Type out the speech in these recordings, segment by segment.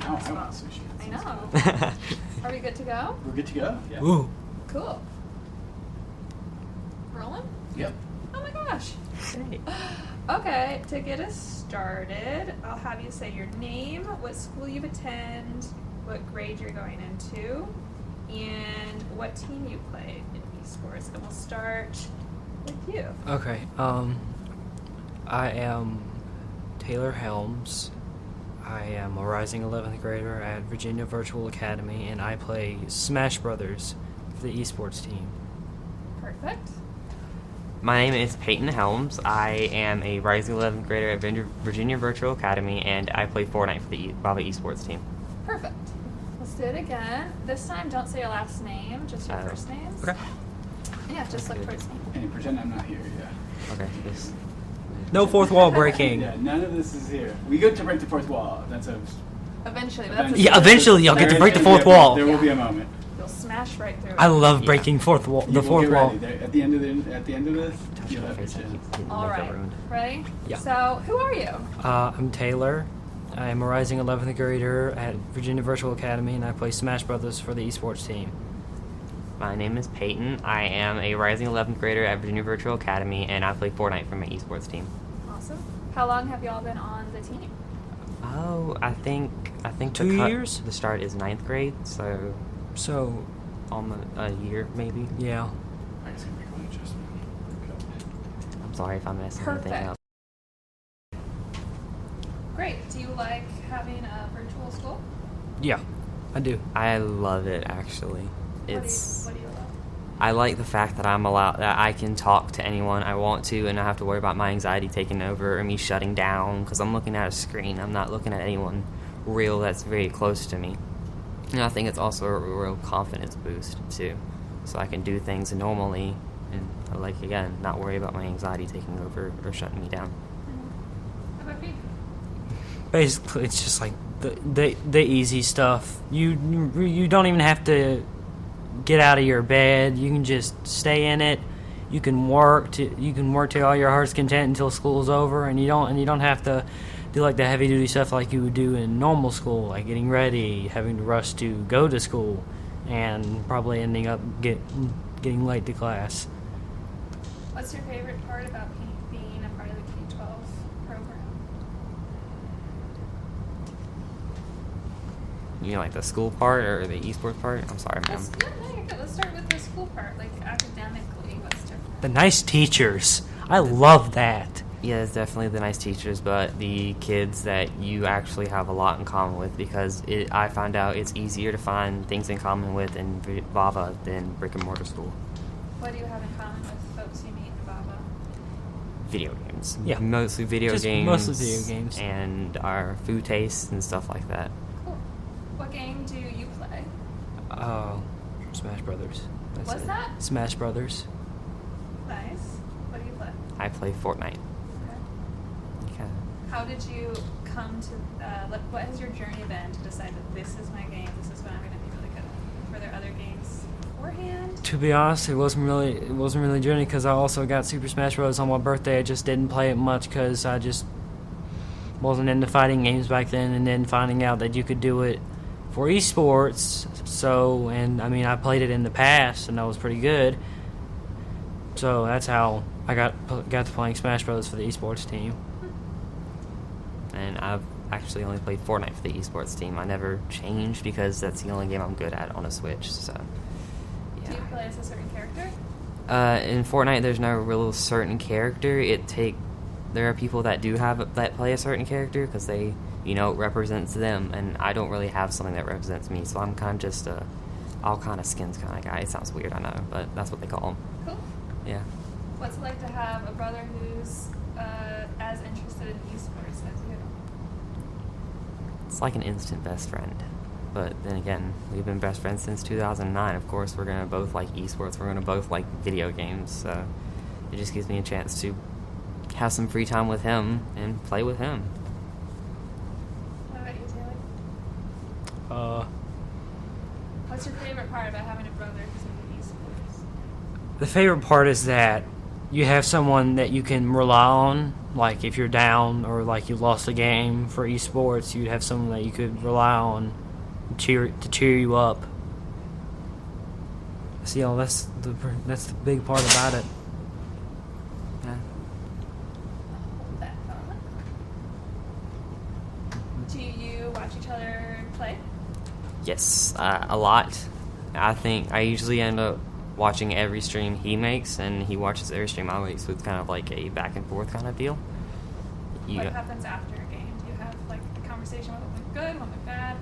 Now this I one. want sushi. I know. Are we good to go? We're good to go. Yeah. Ooh. Cool. Rolling? Yep. Oh my gosh. Okay, to get us started, I'll have you say your name, what school you attend, what grade you're going into, and what team you play in esports. And we'll start with you. Okay. I am Taylor Helms. I am a rising 11th grader at Virginia Virtual Academy, and I play Smash Brothers for the esports team. Perfect. My name is Peyton Helms. I am a rising 11th grader at Virginia Virtual Academy, and I play Fortnite for the Bava Esports team. Perfect. Let's do it again. This time, don't say your last name, just your first names. Okay. Yeah, just look towards me. And pretend I'm not here. Yeah. Okay. This. No fourth wall breaking. Yeah. None of this is here. We get to break the fourth wall. That's a. Eventually, but that's a Yeah, eventually y'all get to break the fourth wall. There will be a moment. You'll smash right through it. I love breaking fourth wall. You The will fourth get wall. ready. There- At the end of this, you'll have your Face, I chance. keep getting All makeup right. ruined. Ready? Yeah. So, who are you? I'm Taylor. I am a rising 11th grader at Virginia Virtual Academy, and I play Smash Brothers for the esports team. My name is Peyton. I am a rising 11th grader at Virginia Virtual Academy, and I play Fortnite for my esports team. Awesome. How long have y'all been on the team? Oh, I think 2 the years? The start is 9th grade, so So, almost a year maybe. yeah. I guess I can make one adjustment. Okay. I'm sorry if I'm messing anything Perfect. up. Great. Do you like having a virtual school? Yeah, I do. I love it actually. It's What do you love? I like the fact that I can talk to anyone I want to, and I have to worry about my anxiety taking over or me shutting down because I'm looking at a screen. I'm not looking at anyone real that's very close to me. And I think it's also a real confidence boost too, so I can do things normally and again not worry about my anxiety taking over or shutting me down. How about you? Basically, it's just like the easy stuff. You don't even have to get out of your bed. You can just stay in it. You can work to all your heart's content until school's over, and you don't have to do like the heavy duty stuff like you would do in normal school, like getting ready, having to rush to go to school, and probably ending up getting late to class. What's your favorite part about being a part of the K-12 program? You know, like the school part or the esports part? I'm sorry, ma'am. No, you're good. Let's start with the school part. Like academically, what's different? The nice teachers. I love that. Yeah, it's definitely the nice teachers, but the kids that you actually have a lot in common with, because I found out it's easier to find things in common with in Bava than brick and mortar school. What do you have in common with folks you meet in Bava? Video games. Yeah. Mostly video Just games. mostly video games. And our food tastes and stuff like that. Cool. What game do you play? Oh, Smash Brothers. That's What's it. that? Smash Brothers. Nice. What do you play? I play Fortnite. Okay. Okay. How did you come to, what has your journey been to decide that this is my game, this is what I'm going to be really good at? Were there other games beforehand? To be honest, it wasn't really a journey because I also got Super Smash Bros. On my birthday. I just didn't play it much because I just wasn't into fighting games back then, and then finding out that you could do it for esports. So, and I mean, I played it in the past, and that was pretty good. So that's how I got to playing Smash Bros. For the esports team. And I've actually only played Fortnite for the esports team. I never changed because that's the only game I'm good at on a Switch. So, Do you yeah. play as a certain character? In Fortnite, there's no real certain character. There are people that that play a certain character because they, it represents them, and I don't really have something that represents me. So I'm kind of just a all kind of skins kind of guy. It sounds weird, I know, but that's what they call them. Cool. Yeah. What's it like to have a brother who's as interested in esports as you? It's like an instant best friend. But then again, we've been best friends since 2009. Of course, we're going to both like esports. We're going to both like video games. So it just gives me a chance to have some free time with him and play with him. What about you, Taylor? What's your favorite part about having a brother who's into esports? The favorite part is that you have someone that you can rely on. Like if you're down or like you lost a game for esports, you'd have someone that you could rely on to cheer you up. See, that's the big part about it. Yeah. Hold that thought. Do you watch each other play? Yes, a lot. I think I usually end up watching every stream he makes, and he watches every stream I make, so it's kind of like a back and forth kind of deal. What happens after a game? Do you have like a conversation with what went good, what went bad?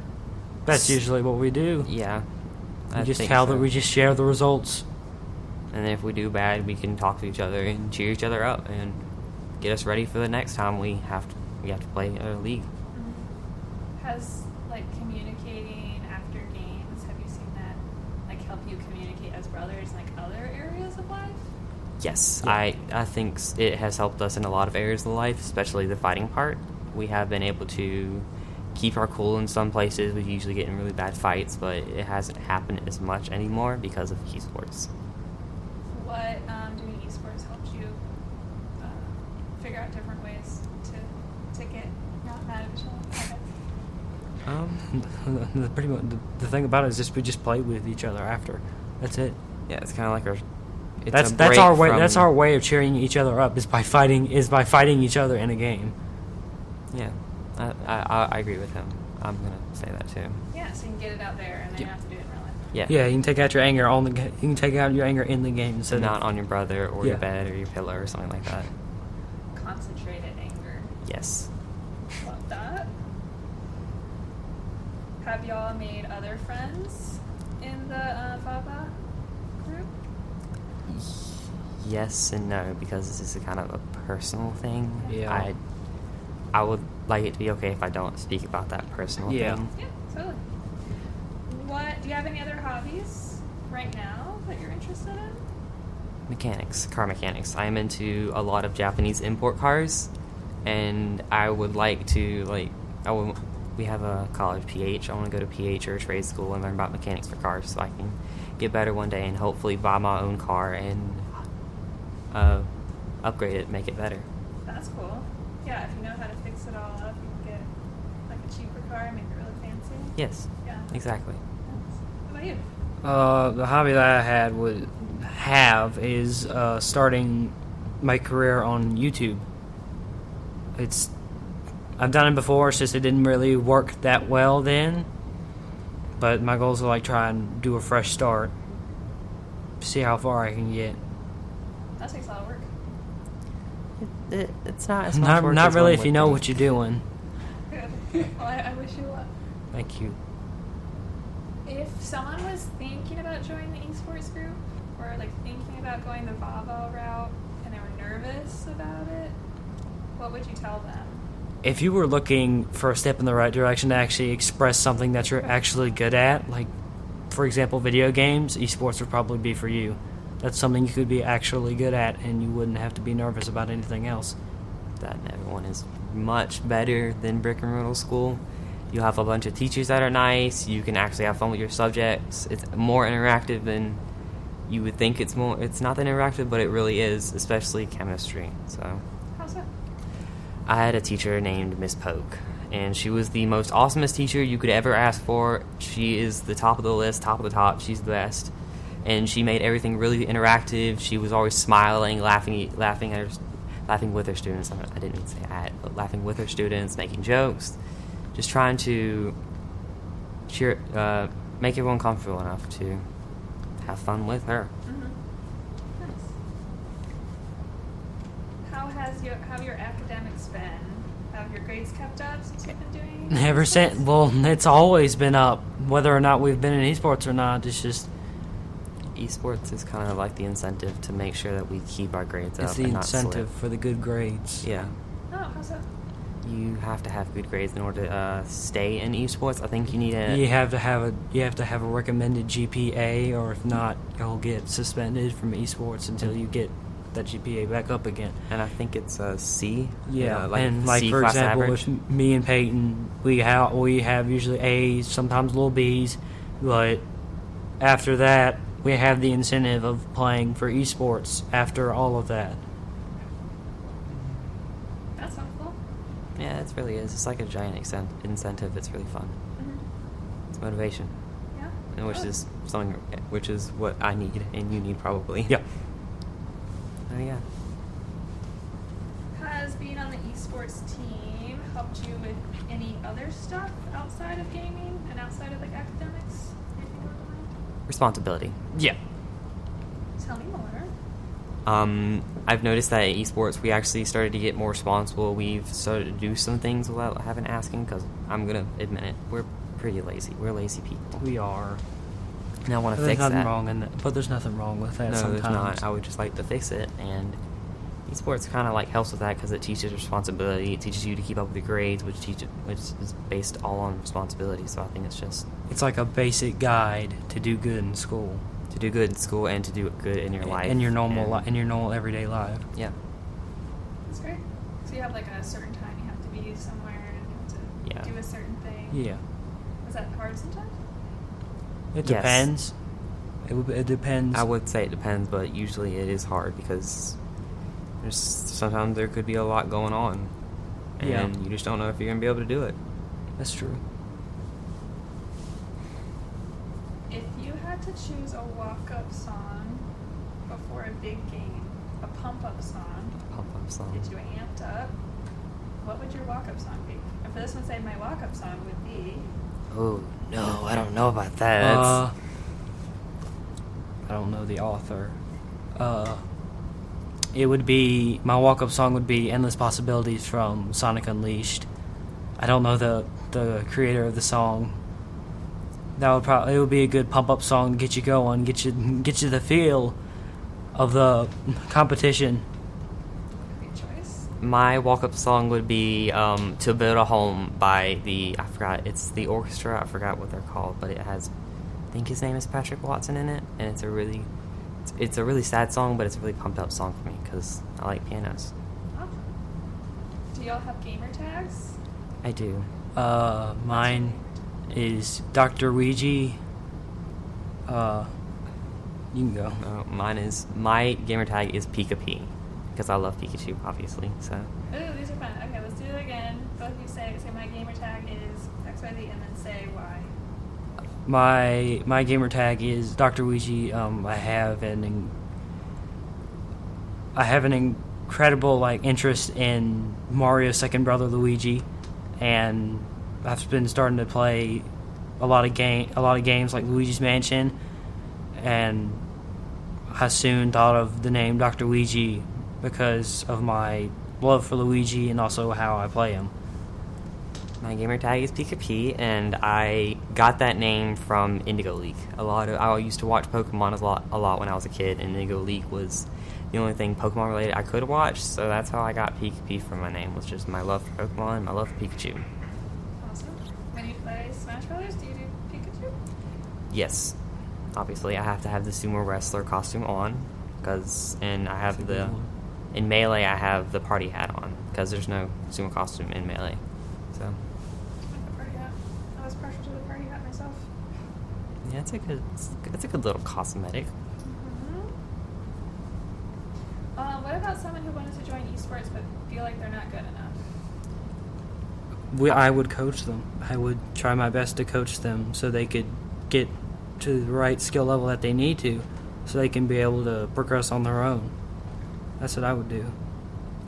That's usually what we do. Yeah. We I just think tell so. that we just share the results. And then if we do bad, we can talk to each other and cheer each other up and get us ready for the next time we have to play a league. Has like communicating after games, have you seen that like help you communicate as brothers in like other areas of life? Yes, Yeah. I think it has helped us in a lot of areas of life, especially the fighting part. We have been able to keep our cool in some places. We usually get in really bad fights, but it hasn't happened as much anymore because of esports. What doing esports helped you figure out different ways to get not mad at each other? Pretty much the thing about it is just we just play with each other after. That's it. Yeah, it's kind of like our. It's That's a that's break our way. from- That's our way of cheering each other up is by fighting each other in a game. Yeah, I agree with him. I'm gonna say that too. Yeah, so you can get it out there and then you Yeah. have to do it in real life. Yeah. Yeah, you can take out your anger on the. You can take out your anger in the game So instead not of on your brother or your Yeah. bed or your pillow or something like that. Concentrated anger. Yes. Love that. Have y'all made other friends in the Vava group? Yes and no, because this is a kind of a personal thing. Yeah. I would like it to be okay if I don't speak about that personal Yeah. thing. Yeah, totally. Do you have any other hobbies right now that you're interested in? Mechanics, car mechanics. I am into a lot of Japanese import cars, and I would like to we have a college PH. I want to go to PH or a trade school and learn about mechanics for cars so I can get better one day and hopefully buy my own car and upgrade it, make it better. That's cool. Yeah, if you know how to fix it all up, you can get like a cheaper car and make it really fancy. Yes, Yeah. exactly. What about you? The hobby that I would have is starting my career on YouTube. I've done it before. It's just it didn't really work that well then. But my goals are like try and do a fresh start, see how far I can get. That takes a lot of work. It's not as much work Not as really one if you would know think. what you're doing. Good. Well, I wish you luck. Thank you. If someone was thinking about joining the esports group or like thinking about going the Vavo route and they were nervous about it, what would you tell them? If you were looking for a step in the right direction to actually express something that you're actually good at, like, for example, video games, esports would probably be for you. That's something you could be actually good at, and you wouldn't have to be nervous about anything else. That everyone is much better than brick and mortar school. You have a bunch of teachers that are nice. You can actually have fun with your subjects. It's more interactive than you would think. It's not that interactive, but it really is, especially chemistry. So How's that? I had a teacher named Miss Poke, and she was the most awesomest teacher you could ever ask for. She is the top of the list, top of the top. She's the best, and she made everything really interactive. She was always smiling, laughing with her students. I didn't mean to say at, but laughing with her students, making jokes, just trying to make everyone comfortable enough to have fun with her. Mm-hmm. Nice. How have your academics been? Have your grades kept up since you've been doing? Ever esports? since, well, it's always been up, whether or not we've been in esports or not. It's just Esports is kind of like the incentive to make sure that we keep our grades it's up the and not slip. incentive for the good grades. Yeah. Oh, how's that? You have to have good grades in order to stay in esports. I think you need You have to have a recommended GPA, or if not, you'll get suspended from esports until you get that GPA back up again. and I think it's a C. Yeah, like and like C for class example, average. with me and Peyton, we have usually A's, sometimes little B's, but after that, we have the incentive of playing for esports after all of that. That's helpful. Yeah, it really is. It's like a giant incentive. It's really fun. Mm-hmm. It's motivation, Yeah. and which is what I need and you need probably. Yeah. Oh yeah. Has being on the esports team helped you with any other stuff outside of gaming and outside of like academics? Anything along the line? Responsibility. Yeah. Tell me more. I've noticed that at esports we actually started to get more responsible. We've started to do some things without having asking, because I'm gonna admit it, we're pretty lazy. We're lazy people. We are. And I want But to there's fix nothing that. wrong in that. But there's nothing wrong with that No, sometimes. there's not. I would just like to fix it, and esports kind of like helps with that because it teaches responsibility. It teaches you to keep up with your grades, which is based all on responsibility. So I think it's just It's like a basic guide to do good in school. to do good in school and to do good in your life. In your normal and- in your normal everyday life. Yeah. That's great. So you have like a certain time you have to be somewhere and you have to Yeah. do a certain thing. Yeah. Is that hard sometimes? It Yes. depends. It depends. I would say it depends, but usually it is hard because sometimes there could be a lot going on, and Yeah. you just don't know if you're gonna be able to do it. That's true. If you had to choose a walk-up song before a big game, a pump-up song, Pump up song. get you amped up, what would your walk-up song be? And for this one, say my walk-up song would be. Oh no, I don't know about that. I don't know the author. It would be my walk-up song would be "Endless Possibilities" from Sonic Unleashed. I don't know the creator of the song. That would probably it would be a good pump-up song to get you going, get you the feel of the competition. Great choice. My walk-up song would be "To Build a Home" by it's the orchestra. I forgot what they're called, but it has, I think his name is Patrick Watson in it, and it's a really sad song, but it's a really pumped up song for me because I like pianos. Awesome. Do y'all have gamer tags? I do. Mine is Dr. Ouija. You can go. My gamer tag is Pika P because I love Pikachu, obviously. So Ooh, these are fun. Okay, let's do it again. Both of you say my gamer tag is XYZ and then say why. My gamer tag is Dr. Ouija. I have an incredible interest in Mario's second brother Luigi, and I've been starting to play a lot of games like Luigi's Mansion, and I soon thought of the name Dr. Ouija because of my love for Luigi and also how I play him. my gamer tag is Pika P, and I got that name from Indigo League. I used to watch Pokemon a lot when I was a kid, and Indigo League was the only thing Pokemon related I could watch, so that's how I got Pika P from my name, was just my love for Pokemon and my love for Pikachu. Awesome. When you play Smash Brothers, do you do Pikachu? Yes, obviously I have to have the sumo wrestler costume on, and I have in Melee I have the party hat on, because there's no sumo costume in Melee, so... I like the party hat. I was partial to the party hat myself. Yeah, it's a good little cosmetic. What about someone who wanted to join esports but feel like they're not good enough? I would coach them. I would try my best to coach them so they could get to the right skill level that they need to, so they can be able to progress on their own. That's what I would do.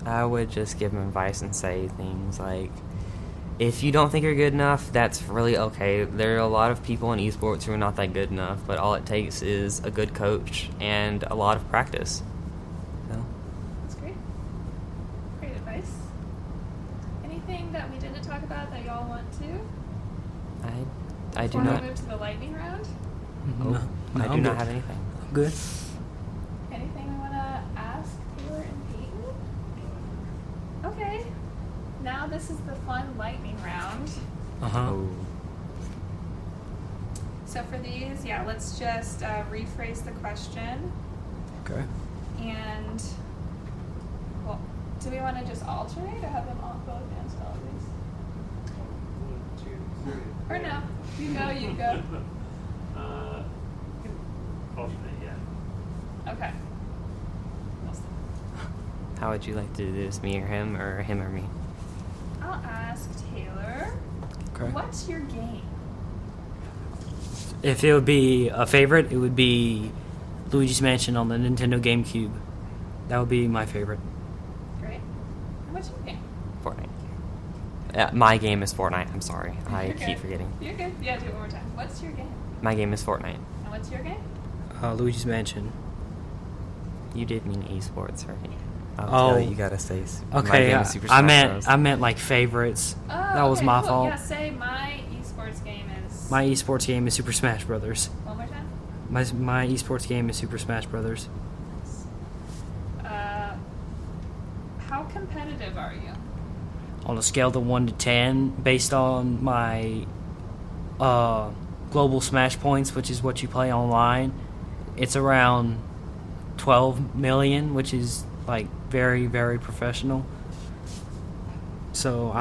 I would just give them advice and say things like, if you don't think you're good enough, that's really okay. There are a lot of people in esports who are not that good enough, but all it takes is a good coach and a lot of practice. So, That's great. Great advice. Anything that we didn't talk about that y'all want to? I do Before not. we move to the lightning round? Oh, No, I do I'm not good. have anything. I'm good. Anything we want to ask Taylor and Peyton? Okay. Now this is the fun lightning round. Oh. So for these, let's just rephrase the question. Okay. And, well, do we want to just alternate or have them all both answer all of these? 1, 2, 3. Or no? You go, you go. Alternate. How would you like to do this, me or him or me? I'll ask Taylor. Okay. What's your game? If it would be a favorite, it would be Luigi's Mansion on the Nintendo GameCube. That would be my favorite. Great. And what's your game? Fortnite. My game is Fortnite. I'm sorry. I You're keep good. forgetting. You're good. Yeah, do it one more time. What's your game? My game is Fortnite. And what's your game? Luigi's Mansion. You did mean esports, right? Oh. Taylor, you gotta say. My Okay, game is Super I Smash Bros. meant like favorites. Oh, That was okay, my cool. fault. Yeah, say my esports game is. My esports game is Super Smash Brothers. One more time. My esports game is Super Smash Brothers. How competitive are you? On a scale of 1 to 10, based on my global Smash points, which is what you play online, it's around 12 million, which is like very, very professional. So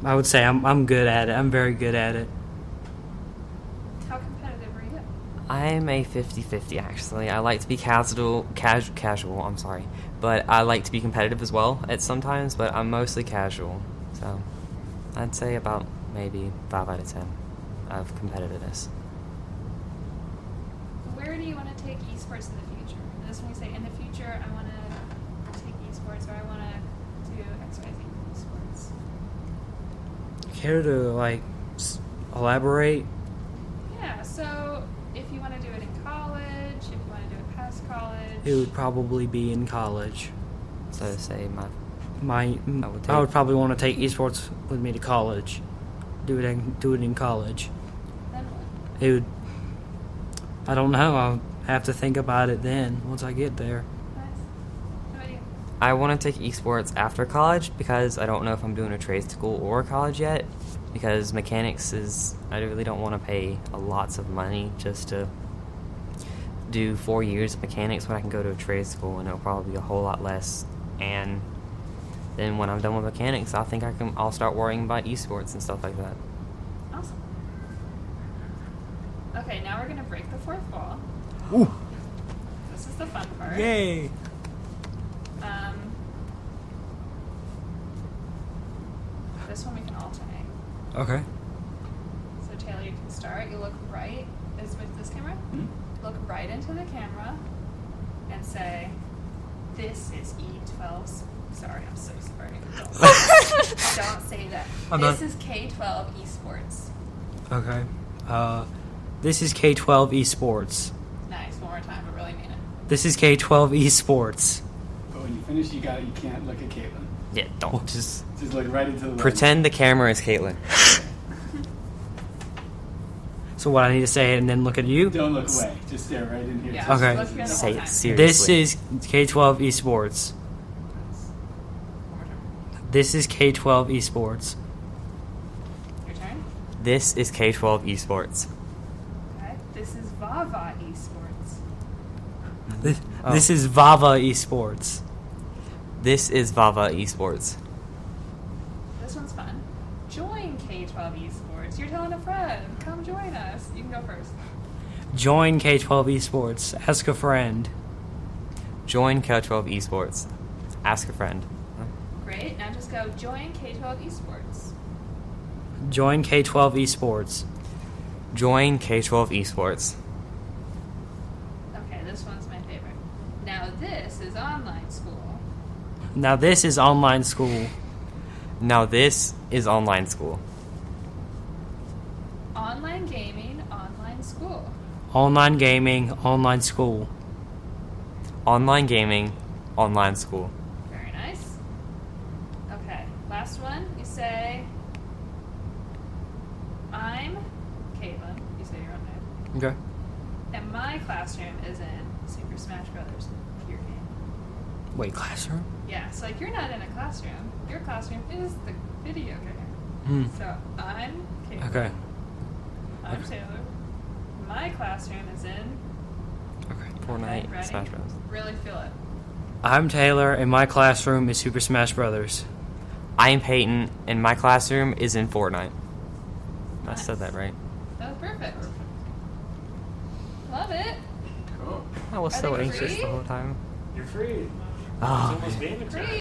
I would say I'm good at it. I'm very good at it. How competitive are you? I'm a 50-50 actually. I like to be casual. I'm sorry, but I like to be competitive as well at sometimes. But I'm mostly casual, so I'd say about maybe 5 out of 10 of competitiveness. Where do you want to take esports in the future? And this when we say in the future, I want to take esports, or I want to do XYZ esports. Care to like elaborate? Yeah. So if you want to do it in college, if you want to do it past college, It would probably be in college. So say I would probably want to take esports with me to college. Do it in college. then what? It would. I don't know. I'll have to think about it then once I get there. Nice. What about you? I want to take esports after college because I don't know if I'm doing a trade school or college yet. Because mechanics I really don't want to pay lots of money just to do 4 years of mechanics when I can go to a trade school and it'll probably be a whole lot less. And then when I'm done with mechanics, I think I'll start worrying about esports and stuff like that. Awesome. Okay, now we're gonna break the fourth wall. Ooh! This is the fun part. Yay! This one we can alternate. Okay. So Taylor, you can start. You look right. Is with this camera? Hmm? Look right into the camera and say, "This is E12's." Sorry, I'm so sorry. Don't say that. I'm this not- is K12 Esports. Okay. This is K12 Esports. Nice. One more time, but really mean it. This is K12 Esports. But when you finish, you can't look at Caitlin. Yeah, don't just Just look right into the lens. pretend the camera is Caitlin. So what, I need to say it and then look at you? Don't look away. Just stare right in here. Yeah. Okay. Look here the Say whole it time. seriously. This is K12 Esports. One more time. This is K12 Esports. Your turn. This is K12 esports. Okay. This is Vava Esports. This is Vava Esports. This is Vava esports. This one's fun. Join K12 Esports. You're telling a friend. Come join us. You can go first. Join K12 Esports. Ask a friend. Join K12 esports. Ask a friend. Great. Now just go join K12 Esports. Join K12 Esports. Join K12 esports. Okay, this one's my favorite. Now this is online school. Now this is online school. Now this is online school. Online gaming, online school. Online gaming, online school. Online gaming, online school. Very nice. Okay, last one. You say, I'm Caitlin. You say your own name. Okay. And my classroom is in Super Smash Brothers, your game. Wait, classroom? Yeah, so like you're not in a classroom. Your classroom is the video game. Hmm. So I'm Caitlin. Okay. I'm Taylor. My classroom is in. Okay. Fortnite, Ready? Smash Bros. Really feel it. I'm Taylor, and my classroom is Super Smash Brothers. I am Peyton, and my classroom is in Fortnite. I Nice. said that right. That was perfect. Love it. Cool. I was Are so they anxious free? the whole time. You're free. Oh, It's almost game time. Great.